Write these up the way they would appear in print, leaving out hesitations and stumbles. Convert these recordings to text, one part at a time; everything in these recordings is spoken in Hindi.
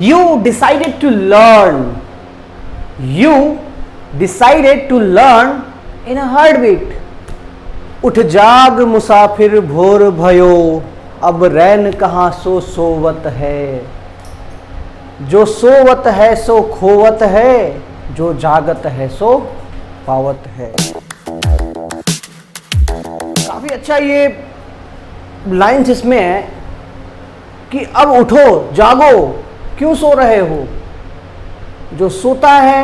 You decided to learn. You decided to learn in a heartbeat. उठ जाग मुसाफिर भोर भयो, अब रैन कहाँ सो सोवत है। जो सोवत है सो खोवत है, जो जागत है सो पावत है। काफी अच्छा ये लाइन्स इसमें है कि अब उठो जागो, क्यों सो रहे हो। जो सोता है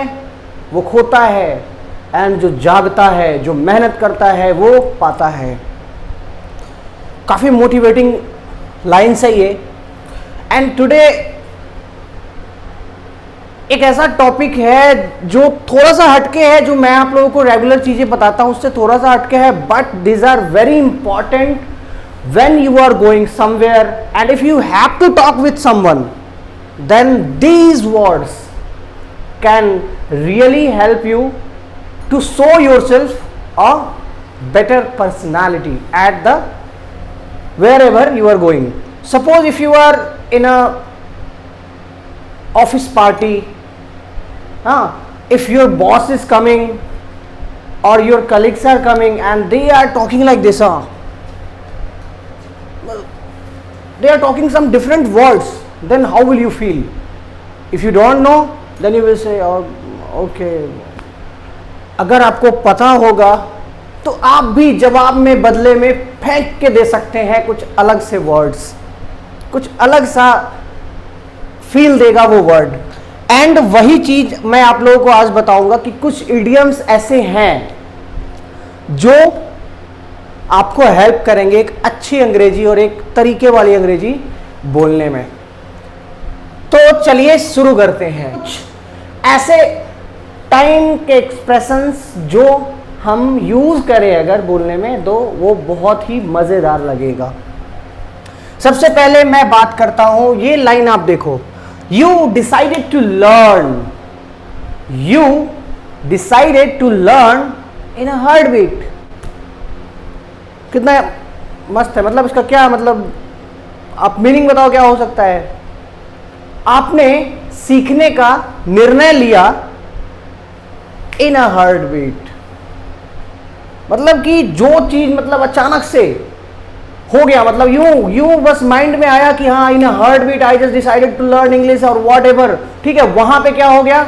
वो खोता है, एंड जो जागता है, जो मेहनत करता है वो पाता है। काफी मोटिवेटिंग लाइन्स है ये। एंड टुडे एक ऐसा टॉपिक है जो थोड़ा सा हटके है, जो मैं आप लोगों को रेगुलर चीजें बताता हूं उससे थोड़ा सा हटके है, but these are very important when you are going somewhere and if you have to talk with someone, then these words can really help you to show yourself a better personality at the wherever you are going. Suppose if you are in a office party, if your boss is coming or your colleagues are coming and they are talking like this, they are talking some different words, then how will you feel? If you don't know, then you will say, oh, okay. अगर आपको पता होगा तो आप भी जवाब में बदले में फेंक के दे सकते हैं कुछ अलग से वर्ड्स, कुछ अलग सा फील देगा वो वर्ड। एंड वही चीज मैं आप लोगों को आज बताऊंगा कि कुछ इडियम्स ऐसे हैं जो आपको हेल्प करेंगे एक अच्छी अंग्रेजी और एक तरीके वाली अंग्रेजी बोलने में। तो चलिए शुरू करते हैं। कुछ ऐसे टाइम के एक्सप्रेशंस जो हम यूज करें अगर बोलने में तो वो बहुत ही मजेदार लगेगा। सबसे पहले मैं बात करता हूं, ये लाइन आप देखो, you decided to learn, you decided to learn in a heartbeat. कितना मस्त है, मतलब इसका क्या मतलब, आप मीनिंग बताओ क्या हो सकता है। आपने सीखने का निर्णय लिया इन अ हार्टबीट, मतलब कि जो चीज मतलब अचानक से हो गया, मतलब यूं बस माइंड में आया कि हाँ in a heartbeat I just decided to learn English और व्हाट एवर, ठीक है, वहां पे क्या हो गया।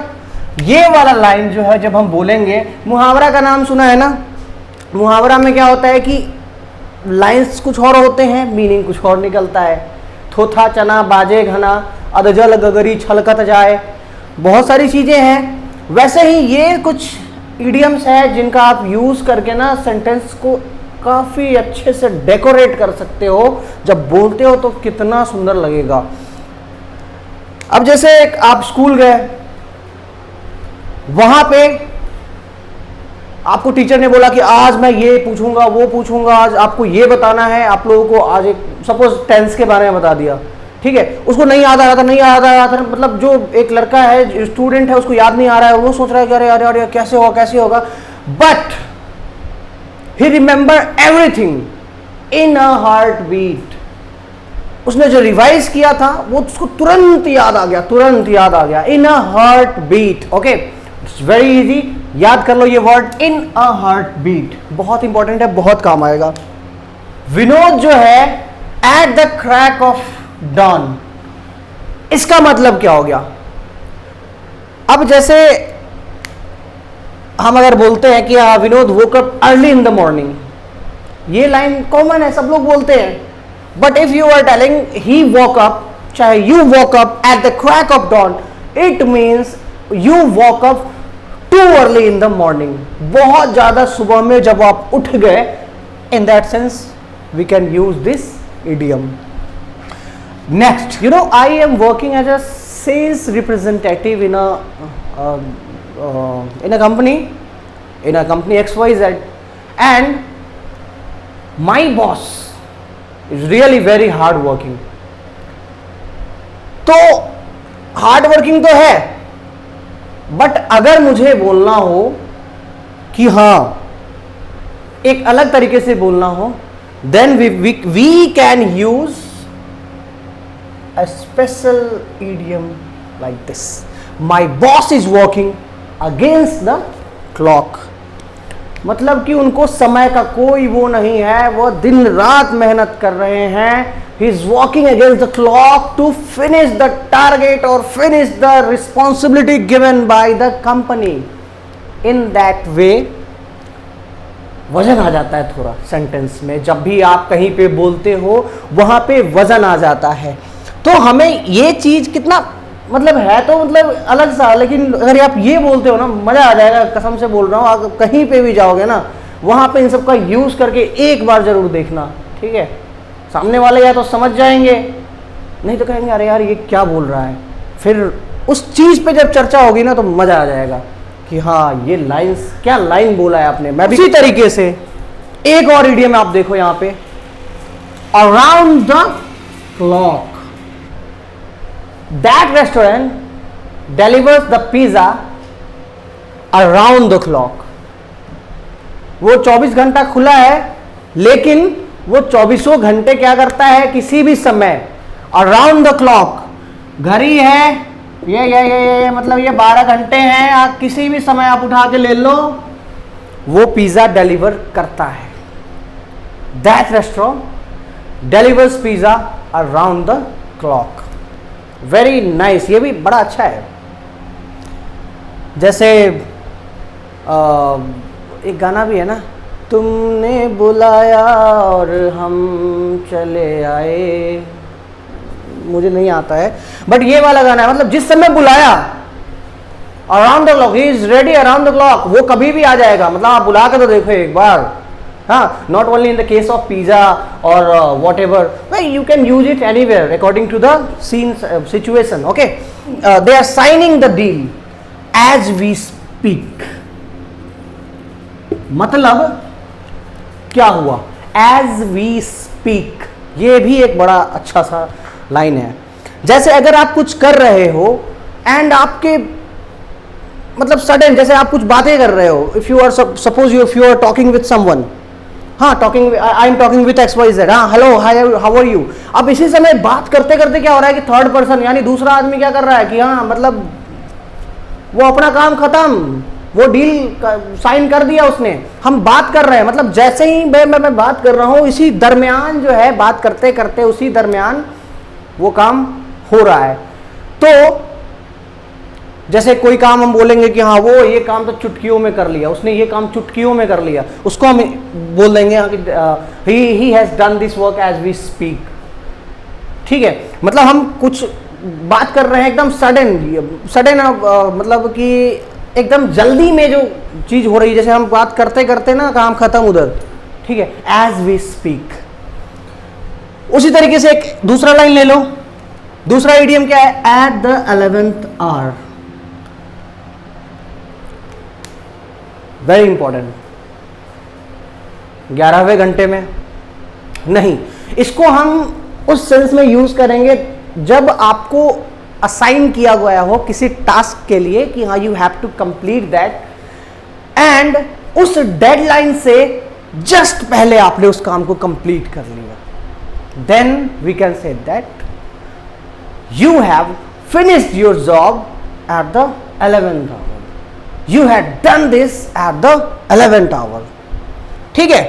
ये वाला लाइन जो है जब हम बोलेंगे, मुहावरा का नाम सुना है ना। मुहावरा में क्या होता है कि लाइन्स कुछ और होते हैं, मीनिंग कुछ और निकलता है। थोथा चना बाजे घना, अधजल गगरी छलकत जाए, बहुत सारी चीजें हैं। वैसे ही ये कुछ इडियम्स है जिनका आप यूज करके ना सेंटेंस को काफी अच्छे से डेकोरेट कर सकते हो। जब बोलते हो तो कितना सुंदर लगेगा। अब जैसे आप स्कूल गए, वहां पे आपको टीचर ने बोला कि आज मैं ये पूछूंगा वो पूछूंगा, आज आपको ये बताना है। आप लोगों को आज एक सपोज टेंस के बारे में बता दिया, ठीक है, उसको नहीं याद आ रहा था, नहीं याद आ रहा था, मतलब जो एक लड़का है स्टूडेंट है उसको याद नहीं आ रहा है, वो सोच रहा है कि अरे अरे अरे कैसे होगा कैसे होगा, but he remember everything in a heart beat. उसने जो रिवाइज किया था वो उसको तुरंत याद आ गया, तुरंत याद आ गया, in a heart beat. Okay, it's very easy, याद कर लो ये word in a heart beat, बहुत इंपॉर्टेंट है, बहुत काम आएगा। विनोद जो है at the crack of dawn, इसका मतलब क्या हो गया। अब जैसे हम अगर बोलते हैं कि हाँ Vinod woke up early in the morning, ये लाइन कॉमन है, सब लोग बोलते हैं। But if you are telling he walk up, चाहे you walk up at the crack of dawn, it means you walk up too early in the morning, बहुत ज्यादा सुबह में जब आप उठ गए। In that sense we can use this idiom. Next, you know, I am working as a sales representative in a company XYZ, and my boss is really very hard working. तो हार्ड वर्किंग तो है, बट अगर मुझे बोलना हो कि हाँ एक अलग तरीके से बोलना हो, then we can use a special idiom like this. My boss is working against the clock. मतलब कि उनको समय का कोई वो नहीं है, वो दिन रात मेहनत कर रहे हैं. He is working against the clock to finish the target or finish the responsibility given by the company. In that way, वजन आ जाता है थोड़ा सेंटेंस में. जब भी आप कहीं पे बोलते हो वहां पे वजन आ जाता है. तो हमें ये चीज कितना मतलब है तो मतलब अलग सा, लेकिन अगर आप ये बोलते हो ना मजा आ जाएगा. कसम से बोल रहा हूँ, आप कहीं पे भी जाओगे ना वहां पे इन सब का यूज करके एक बार जरूर देखना. ठीक है, सामने वाले या तो समझ जाएंगे, नहीं तो कहेंगे अरे यार ये क्या बोल रहा है. फिर उस चीज पे जब चर्चा होगी ना तो मजा आ जाएगा कि हाँ ये लाइन्स, क्या लाइन बोला है आपने. मैं भी इसी तरीके से एक और इडियम आप देखो यहाँ पे, around the clock. That restaurant delivers the pizza around the clock. वो 24 घंटा खुला है, लेकिन वो 24 घंटे क्या करता है, किसी भी समय अराउंड द क्लॉक. घड़ी है ये मतलब ये 12 घंटे हैं, आप किसी भी समय आप उठा के ले लो, वो पिज्जा डिलीवर करता है. That restaurant delivers pizza around the clock. Very nice. ये भी बड़ा अच्छा है. जैसे एक गाना भी है ना, तुमने बुलाया और हम चले आए. मुझे नहीं आता है बट ये वाला गाना है. मतलब जिस समय बुलाया around the clock, he is ready around the clock. वो कभी भी आ जाएगा. मतलब आप बुला के तो देखो एक बार. हाँ, not only in the case of pizza और whatever, you can use it anywhere according to the scene situation. Okay, they are signing the deal as we speak. मतलब क्या हुआ, एज वी स्पीक. ये भी एक बड़ा अच्छा सा लाइन है. जैसे अगर आप कुछ कर रहे हो एंड आपके मतलब सडन, जैसे आप कुछ बातें कर रहे हो, if you are suppose if you are talking with someone, हाँ talking, I am talking with XYZ, हाँ हेलो हाउ आर यू. अब इसी समय बात करते करते क्या हो रहा है कि थर्ड पर्सन यानी दूसरा आदमी क्या कर रहा है कि हाँ मतलब वो अपना काम खत्म, वो डील साइन कर दिया उसने, हम बात कर रहे हैं. मतलब जैसे ही मैं बात कर रहा हूँ, इसी दरमियान जो है बात करते करते उसी दरमियान वो काम हो रहा है. तो जैसे कोई काम हम बोलेंगे कि हाँ वो ये काम तो चुटकियों में कर लिया, उसने ये काम चुटकियों में कर लिया, उसको हम बोल देंगे कि he has done this work as we speak. ठीक है, मतलब हम कुछ बात कर रहे हैं एकदम सडन मतलब कि एकदम जल्दी में जो चीज हो रही है, जैसे हम बात करते करते ना काम खत्म उधर. ठीक है, एज वी स्पीक. उसी तरीके से एक दूसरा लाइन ले लो. दूसरा इडियम क्या है, at the 11th hour. Very important. 11वें घंटे में नहीं, इसको हम उस सेंस में यूज करेंगे जब आपको असाइन किया गया हो किसी टास्क के लिए कि हाँ you have to complete that, and उस डेडलाइन से जस्ट पहले आपने उस काम को कंप्लीट कर लिया. Then we can say that you have finished your job at the 11th hour. You had done this at the 11th hour. ठीक है,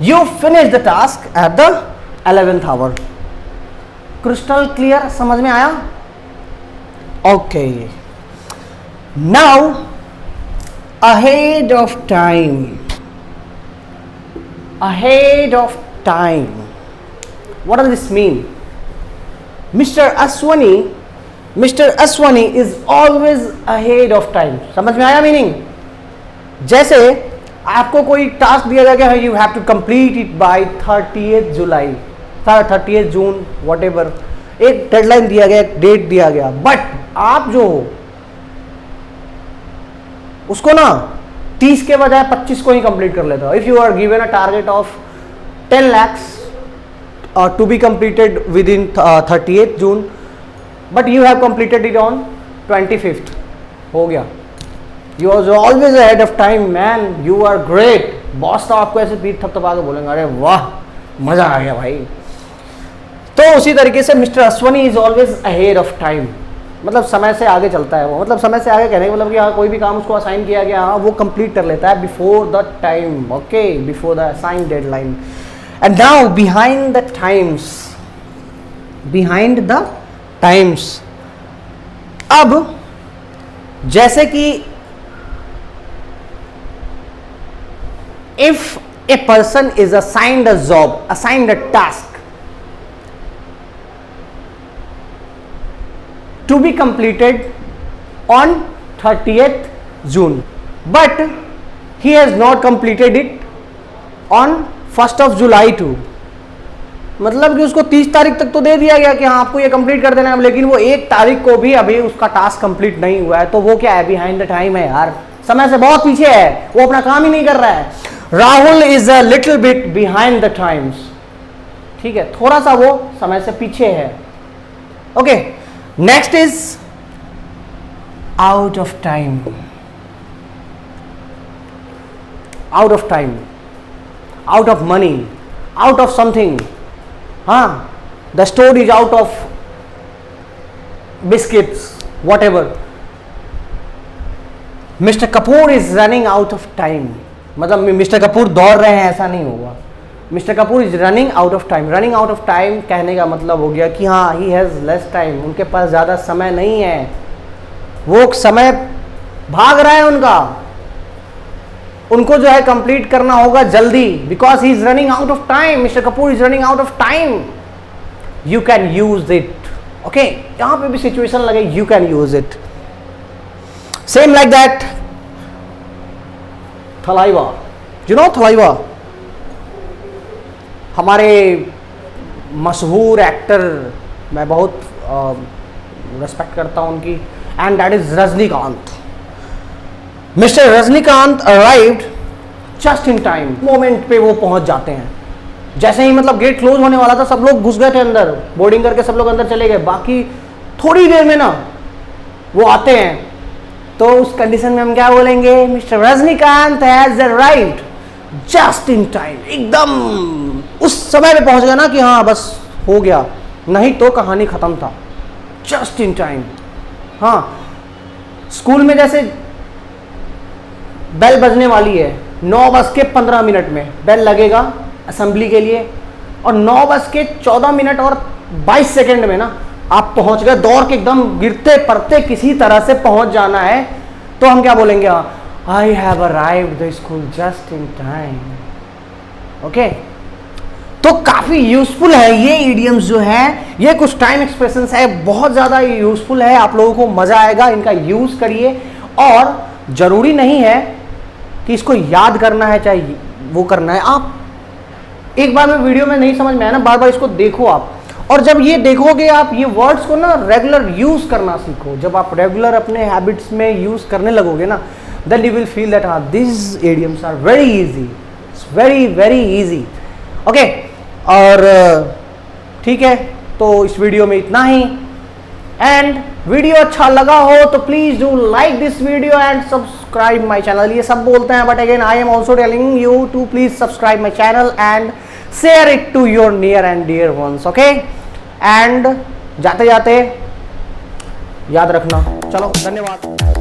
you finished the task at the 11th hour. Crystal clear, समझ में आया? Okay. Now, ahead of time. Ahead of time. What does this mean? Mr. Aswani is always ahead of time. समझ में आया मीनिंग? जैसे आपको कोई टास्क दिया गया है, you have to complete it by 30th July, 30th June, whatever, एक डेडलाइन दिया गया, एक डेट दिया गया, बट आप जो हो उसको ना 30 के बजाय 25 को ही कंप्लीट कर लेता हो. If you are given a target of 10 lakhs to be completed within 30th June, but you have completed it on 25th, हो गया. You are always ahead of time, man. You are great. Boss तो आपको ऐसे पीठ थपथपा के बोलेंगे अरे वाह मजा आ गया भाई. तो उसी तरीके से mister Ashwani is always ahead of time. मतलब समय से आगे चलता है वो, मतलब समय से आगे कहने का मतलब कि हाँ कोई भी काम उसको असाइन किया गया हाँ वो कंप्लीट कर लेता है before the time, okay, before the assign deadline. And now behind the times, behind the times. अब जैसे कि if a person is assigned a job, assigned a task to be completed on 30th June, but he has not completed it on 1st of July too। मतलब कि उसको 30 तारीख तक तो दे दिया गया कि हाँ आपको ये कंप्लीट कर देना है, लेकिन वो 1 तारीख को भी अभी उसका टास्क कंप्लीट नहीं हुआ है, तो वो क्या है, बिहाइंड द टाइम है यार, समय से बहुत पीछे है, वो अपना काम ही नहीं कर रहा है। Rahul is a little bit behind the times, ठीक है, थोड़ा सा वो समय से पीछे है। Okay, next is out of time, out of time, out of money, out of something, हाँ, the store is out of biscuits, whatever. Mister Kapoor is running out of time, मतलब मिस्टर कपूर दौड़ रहे हैं ऐसा नहीं होगा, mister Kapoor is running out of time. Running out of time कहने का मतलब हो गया कि हाँ ही हैज़ लेस टाइम, उनके पास ज़्यादा समय नहीं है, वो समय भाग रहा है उनका, उनको जो है कंप्लीट करना होगा जल्दी, because he is running out of time. Mister Kapoor is running out of time, you can use it, okay, जहां पे भी सिचुएशन लगे you can use it. Same like that Thalaiva, you know Thalaiva, हमारे मशहूर एक्टर, मैं बहुत रेस्पेक्ट करता हूं उनकी, and that is Rajinikanth. Mister Rajinikanth arrived just in time, moment पे वो पहुंच जाते हैं, जैसे ही मतलब गेट क्लोज होने वाला था सब लोग घुस गए थे अंदर, बोर्डिंग करके सब लोग अंदर चले गए, बाकी थोड़ी देर में ना वो आते हैं, तो उस कंडीशन में हम क्या बोलेंगे, mister Rajinikanth has arrived just in time, एकदम उस समय पे पहुंच गया ना कि हाँ बस हो गया, नहीं तो कहानी खत्म था, जस्ट इन टाइम। हाँ, स्कूल में जैसे बेल बजने वाली है, 9:15 में बेल लगेगा असेंबली के लिए, और 9:14 और 22 सेकेंड में ना आप पहुंच गए, दौड़ के एकदम गिरते पड़ते किसी तरह से पहुंच जाना है, तो हम क्या बोलेंगे, I have arrived the school just in time, okay. तो काफी यूजफुल है ये इडियम्स जो है, ये कुछ टाइम एक्सप्रेशंस है, बहुत ज्यादा यूजफुल है, आप लोगों को मजा आएगा, इनका यूज करिए, और जरूरी नहीं है कि इसको याद करना है, चाहे वो करना है, आप एक बार में वीडियो में नहीं समझ में आया ना, बार बार इसको देखो आप, और जब ये देखोगे आप ये वर्ड्स को ना रेगुलर यूज करना सीखो, जब आप रेगुलर अपने हैबिट्स में यूज करने लगोगे ना, then you will feel that हाँ this idioms are very easy, it's very very easy, okay. और ठीक है, तो इस वीडियो में इतना ही, एंड वीडियो अच्छा लगा हो तो please do like this video and subscribe my channel. ये सब बोलते हैं, but again I am also telling you to please subscribe my channel and share it to your near and dear ones, okay. And जाते जाते याद रखना, चलो धन्यवाद।